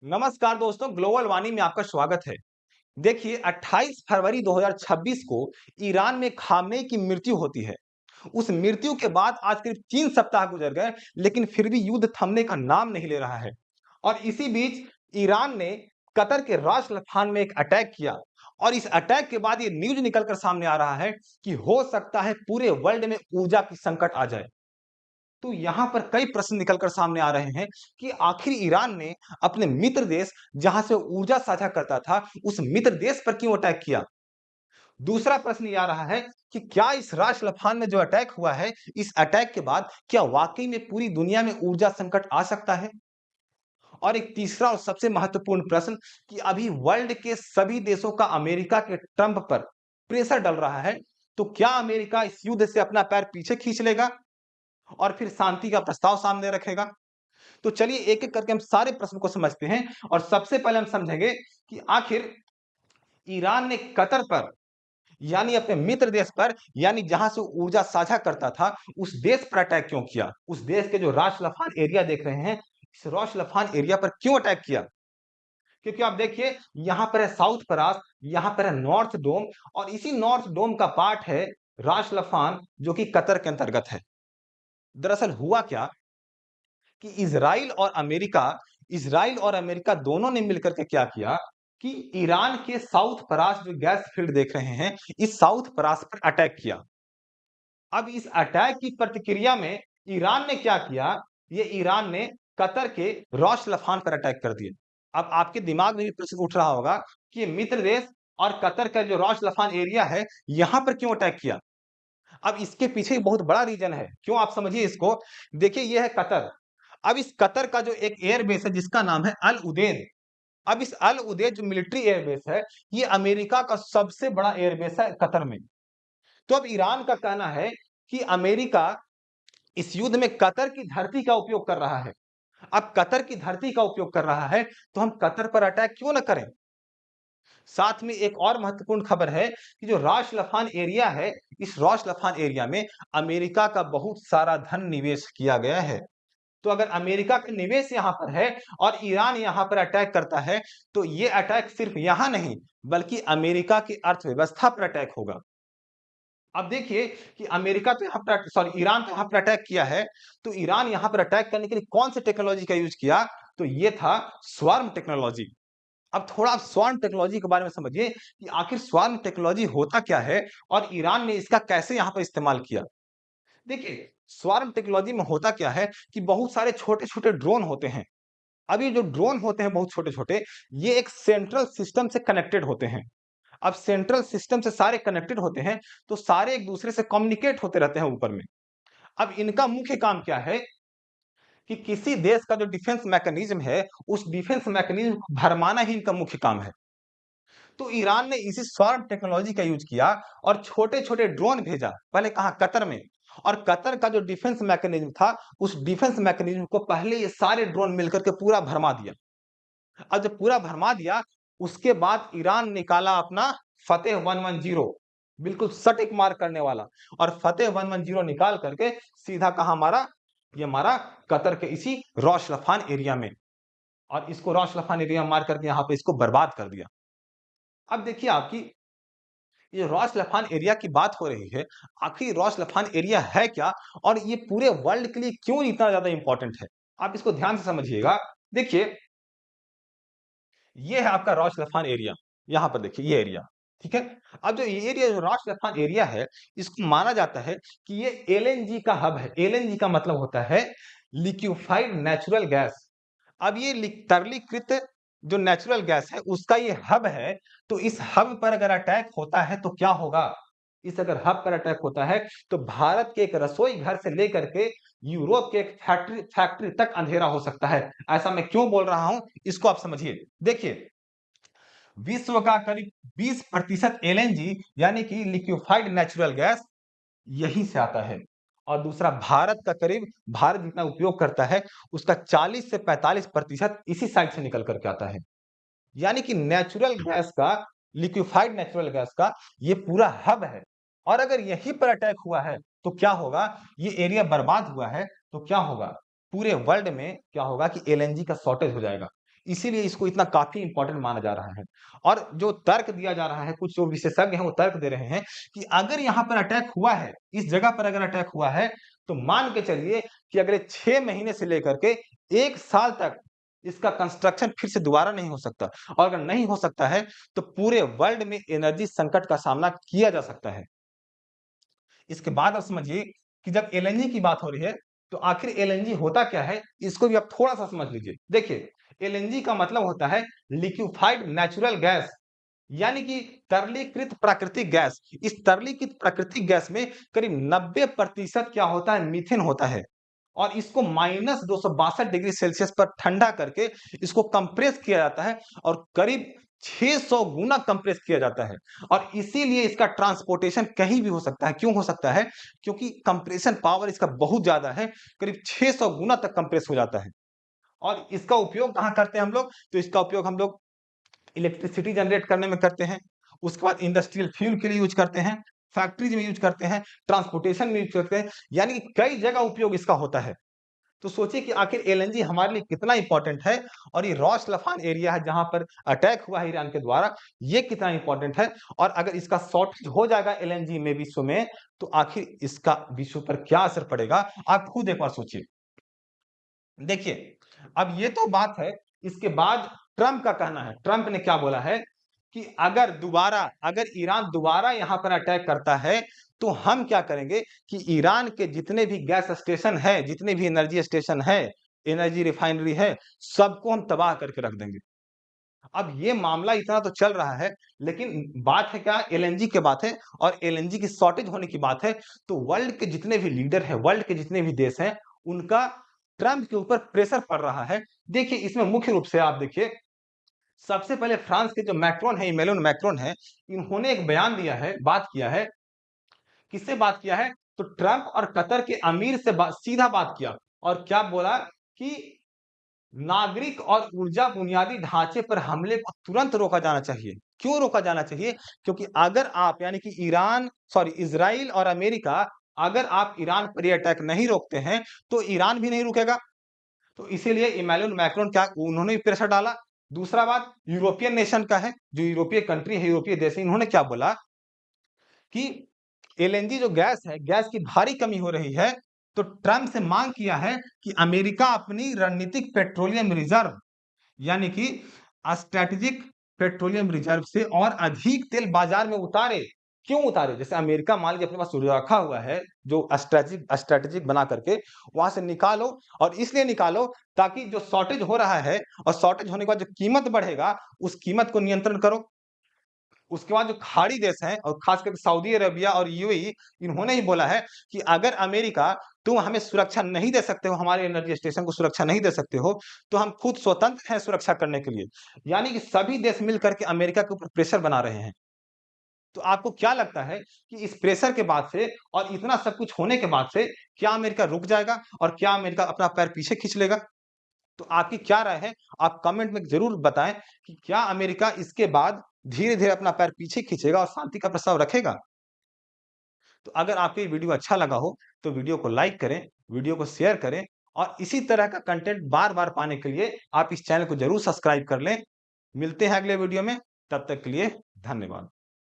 नमस्कार दोस्तों, global warming में आपका स्वागत है। देखिए 28 फरवरी 2026 को ईरान में खामेनी की मृत्यु होती है। उस मृत्यु के बाद आज करीब 3 सप्ताह गुजर गए, लेकिन फिर भी युद्ध थमने का नाम नहीं ले रहा है। और इसी बीच ईरान ने कतर के रास लफान में एक अटैक किया और इस अटैक के बाद ये न्यूज़ निकल कर सामने आ रहा है कि हो सकता है पूरे वर्ल्ड में ऊर्जा की संकट आ जाए। तो यहाँ पर कई प्रश्न निकल कर सामने आ रहे हैं कि आखिर ईरान ने अपने मित्र देश जहां से ऊर्जा साझा करता था, उस मित्र देश पर क्यों अटैक किया? दूसरा प्रश्न ये आ रहा है कि क्या इस राश लफान में जो अटैक हुआ है, इस अटैक के बाद क्या वाकई में पूरी दुनिया में ऊर्जा संकट आ सकता है? और एक तीसरा और सबसे महत्वपूर्ण प्रश्न कि अभी वर्ल्ड के सभी देशों का अमेरिका के ट्रंप पर प्रेशर डल रहा है, तो क्या अमेरिका इस युद्ध से अपना पैर पीछे खींच लेगा और फिर शांति का प्रस्ताव सामने रखेगा? तो चलिए एक-एक करके हम सारे प्रश्न को समझते हैं और सबसे पहले हम समझेंगे कि आखिर ईरान ने कतर पर यानी अपने मित्र देश पर यानी जहां से ऊर्जा साझा करता था, उस देश पर अटैक क्यों किया? उस देश के जो राश लफान एरिया देख रहे हैं, इस राश लफान एरिया पर क्यों अटैक किया? क्योंकि आप देखिए यहाँ पर है साउथ परास, यहाँ पर है नॉर्थ डोम और इसी नॉर्थ डोम का पार्ट है राश लफान जो कि कतर के अंतर्गत है। दरअसल हुआ क्या कि इज़राइल और अमेरिका दोनों ने मिलकर के क्या किया कि ईरान के साउथ परास जो गैस फील्ड देख रहे हैं, इस साउथ परास पर अटैक किया। अब इस अटैक की प्रतिक्रिया में ईरान ने क्या किया, ये ईरान ने कतर के रॉश लफान पर अटैक कर दिया। अब आपके दिमाग में भी प्रश्न उठ रहा होगा कि मित्र देश और कतर का जो रॉश लफान एरिया है, यहाँ पर क्यों अटैक किया? अब इसके पीछे एक बहुत बड़ा रीज़न है, क्यों आप समझिए इसको। देखिए ये है कतर। अब इस कतर का जो एक एयर बेस है जिसका नाम है अल उदेद। अब इस अल उदेद जो मिलिट्री एयर बेस है, ये अमेरिका का सबसे बड़ा एयर बेस है कतर में। तो अब ईरान का कहना है कि अमेरिका इस युद्ध में कतर की धरती का उपयोग कर रहा है। अब कतर की धरती का उपयोग कर रहा है, तो हम कतर पर अटैक क्यों ना करें? साथ में एक और महत्वपूर्ण खबर है कि जो राश लफान एरिया है, इस राश लफान एरिया में अमेरिका का बहुत सारा धन निवेश किया गया है। तो अगर अमेरिका का निवेश यहाँ पर है और ईरान यहाँ पर अटैक करता है, तो ये अटैक सिर्फ यहाँ नहीं, बल्कि अमेरिका की अर्थव्यवस्था पर अटैक होगा। अब देखिए कि अमेरिका तो यहाँ पर सॉरी ईरान तो यहाँ पर अटैक किया है, तो ईरान यहाँ पर अटैक करने के लिए कौन से टेक्नोलॉजी का यूज़ किया? तो ये था स्वार्म टेक्नोलॉजी। अब थोड़ा आप स्वार्म टेक्नोलॉजी के बारे में समझिए कि आखिर स्वार्म टेक्नोलॉजी होता क्या है और ईरान ने इसका कैसे यहाँ पर इस्तेमाल किया? देखिए, स्वार्म टेक्नोलॉजी में होता क्या है कि बहुत सारे छोटे-छोटे ड्रोन होते हैं। अब ये जो ड्रोन होते हैं बहुत छोटे-छोटे, ये एक सेंट्रल सिस्टम से कनेक्टेड होते हैं। अब सेंट्रल सिस्टम से सारे कनेक्टेड होते हैं, तो सारे एक-दूसरे से कम्युनिकेट होते रहते हैं ऊपर में। अब इनका मुख्य काम क्या है कि किसी देश का जो डिफेंस मैकेनिज़्म है, उस डिफेंस मैकेनिज़्म को भरमाना ही इनका मुख्य काम है। तो ईरान ने इसी स्वार्म टेक्नोलॉजी का यूज़ किया और छोटे-छोटे ड्रोन भेजा। पहले कहाँ? कतर में। और कतर का जो डिफेंस मैकेनिज़्म था, उस डिफेंस मैकेनिज़्म को पहले ये सारे ड्रोन मिलकर के पूरा भरमा दिया। अब जब पूरा भरमा दिया, उसके बाद ईरान निकाला अपना फ़तेह 110 बिल्कुल सटीक मार करने वाला और फ़तेह 110 निकाल करके सीधा कहाँ मारा? ये मारा कतर के इसी रॉश लफान एरिया में और इसको रॉश लफान एरिया मार करके यहाँ पे इसको बर्बाद कर दिया। अब देखिए आपकी ये रॉस लफान एरिया की बात हो रही है, आखिर रॉस लफान एरिया है क्या? और ये पूरे वर्ल्ड के लिए क्यों इतना ज़्यादा इम्पोर्टेंट है? आप इसको ध्यान से समझिएगा। देखिए, ये है आपका रॉस लफान एरिया, यहाँ पर देखिए ये एरिया, ठीक है? अब जो ये एरिया जो रॉस लफान एरिया है, इसको माना जाता है कि ये एलएनजी का हब है। एलएनजी का मतलब होता है लिक्विफाइड नेचुरल गैस। अब ये तरलीकृत जो नेचुरल गैस है उसका ये हब है, तो इस हब पर अगर अटैक होता है तो क्या होगा? इस अगर हब पर अटैक होता है तो भारत के एक रसोई घर से लेकर के यूरोप के एक फैक्ट्री फैक्ट्री तक अंधेरा हो सकता है। ऐसा मैं क्यों बोल रहा हूँ, इसको आप समझिए। देखिए, विश्व का करीब 20% एलएनजी यानी कि लिक्विफाइड नेचुरल गैस यहीं से आता है और दूसरा भारत जितना उपयोग करता है, उसका 40 से 45% इसी साइड से निकल कर के आता है। यानी कि लिक्विफाइड नेचुरल गैस का ये पूरा हब है और अगर यहीं पर अटैक हुआ है, तो क्या होगा? ये एरिया बर्बाद हुआ है, तो क्या होगा? पूरे वर्ल्ड में क्या होगा कि एलएनजी का शॉर्टेज हो जाएगा। इसीलिए इसको इतना काफ़ी इम्पोर्टेंट माना जा रहा है। और जो तर्क दिया जा रहा है, कुछ जो विशेषज्ञ हैं वो तर्क दे रहे हैं कि अगर यहाँ पर अटैक हुआ है, इस जगह पर अगर अटैक हुआ है, तो मान के चलिए कि अगले 6 महीने से लेकर के 1 साल तक इसका कंस्ट्रक्शन फिर से दोबारा नहीं हो सकता। और अगर नहीं हो सकता है, तो पूरे वर्ल्ड में एनर्जी संकट का सामना किया जा सकता है। इसके बाद आप समझिए कि जब एलएनजी की बात हो रही है, तो आखिर एलएनजी होता क्या है? इसको भी आप थोड़ा-सा समझ लीजिए। देखिए, एलएनजी का मतलब होता है लिक्विफाइड नेचुरल गैस, यानी कि तरलीकृत प्राकृतिक गैस। इस तरलीकृत प्राकृतिक गैस में करीब 90% क्या होता है? मीथेन होता है। और इसको माइनस 262 डिग्री सेल्सियस पर ठंडा करके इसको कंप्रेस किया जाता है और करीब 600 गुना कंप्रेस किया जाता है। और इसीलिए इसका ट्रांसपोर्टेशन कहीं भी हो सकता है। क्यों हो सकता है? क्योंकि कंप्रेशन पावर इसका बहुत ज्यादा है, करीब 600 गुना तक कंप्रेस हो जाता है। और इसका उपयोग कहाँ करते हैं हम लोग? तो इसका उपयोग हम लोग इलेक्ट्रिसिटी जनरेट करने में करते हैं, उसके बाद इंडस्ट्रियल फ्यूल के लिए यूज करते हैं, फैक्ट्रीज में यूज करते हैं, ट्रांसपोर्टेशन में यूज करते हैं, यानी कि कई जगह उपयोग इसका होता है। तो सोचिए कि आखिर एलएनजी हमारे लिए कितना इंपॉर्टेंट है, और ये रॉस लफान एरिया है जहां पर अटैक हुआ है ईरान के द्वारा, ये कितना इंपॉर्टेंट है। और अगर इसका शॉर्टेज हो जाएगा एलएनजी में विश्व में, तो आखिर इसका विश्व पर क्या असर पड़ेगा, आप खुद एक बार सोचिए। देखिए, अब ये तो बात है। इसके बाद ट्रंप का कहना है, ट्रंप ने क्या बोला है कि अगर ईरान दोबारा यहाँ पर अटैक करता है, तो हम क्या करेंगे कि ईरान के जितने भी गैस स्टेशन है, जितने भी एनर्जी स्टेशन है, एनर्जी रिफाइनरी है, सबको हम तबाह करके रख देंगे। अब ये मामला इतना तो चल रहा है, लेकिन बात है क्या? एलएनजी की बात है, और एलएनजी की शॉर्टेज होने की बात है। तो वर्ल्ड के जितने भी लीडर हैं, वर्ल्ड के जितने भी देश हैं, उनका ट्रंप के ऊपर प्रेशर पड़ रहा है। देखिए, इसमें मुख्य रूप से आप देखिए, सबसे पहले फ्रांस के जो मैक्रोन है, इमैनुअल मैक्रोन है, इन्होंने एक बयान दिया है, बात किया है। किससे बात किया है? तो ट्रंप और कतर के अमीर से सीधा बात किया, और क्या बोला कि नागरिक और ऊर्जा बुनियादी ढांचे पर हमले को तुरंत रोका जाना चाहिए। क्यों रोका जाना चाहिए? क्योंकि अगर आप, यानी कि इज़राइल और अमेरिका, अगर आप ईरान पर ये अटैक नहीं रोकते हैं, तो ईरान भी नहीं रुकेगा। तो इसीलिए इमैनुअल मैक्रोन क्या, उन्होंने भी प्रेशर डाला। दूसरा बात यूरोपियन नेशन का है, जो यूरोपीय कंट्री है, यूरोपीय देश है, इन्होंने क्या बोला कि एलएनजी जो गैस है, गैस की भारी कमी हो रही है। तो ट्रंप से मांग किया है कि अमेरिका अपनी रणनीतिक पेट्रोलियम रिजर्व, यानी कि स्ट्रैटेजिक पेट्रोलियम रिजर्व से और अधिक तेल बाजार में उतारे। क्यों उतारे? जैसे अमेरिका मान लीजिए अपने पास रखा हुआ है, जो स्ट्रैटेजिक स्ट्रैटेजिक बना करके वहां से निकालो। और इसलिए निकालो ताकि जो शॉर्टेज हो रहा है, और शॉर्टेज होने के बाद जो कीमत बढ़ेगा, उस कीमत को नियंत्रण करो। उसके बाद जो खाड़ी देश हैं, और खास करके सऊदी अरेबिया और यूएई, इन्होंने ही बोला है कि अगर अमेरिका, तुम हमें सुरक्षा नहीं दे सकते हो, हमारे एनर्जी स्टेशन को सुरक्षा नहीं दे सकते हो, तो हम खुद स्वतंत्र हैं सुरक्षा करने के लिए। यानी कि सभी देश मिल करके अमेरिका के ऊपर प्रेशर बना रहे हैं। तो आपको क्या लगता है कि इस प्रेशर के बाद से, और इतना सब कुछ होने के बाद से, क्या अमेरिका रुक जाएगा, और क्या अमेरिका अपना पैर पीछे खींच लेगा? तो आपकी क्या राय है? आप कमेंट में ज़रूर बताएँ कि क्या अमेरिका इसके बाद धीरे-धीरे अपना पैर पीछे खींचेगा और शांति का प्रस्ताव रखेगा? तो अगर आपको ये वीडियो अच्छा लगा हो, तो वीडियो को लाइक करें, वीडियो को शेयर करें, और इसी तरह का कंटेंट बार-बार पाने के लिए आप इस चैनल को ज़रूर सब्सक्राइब कर लें। मिलते हैं अगले वीडियो में, तब तक के लिए धन्यवाद।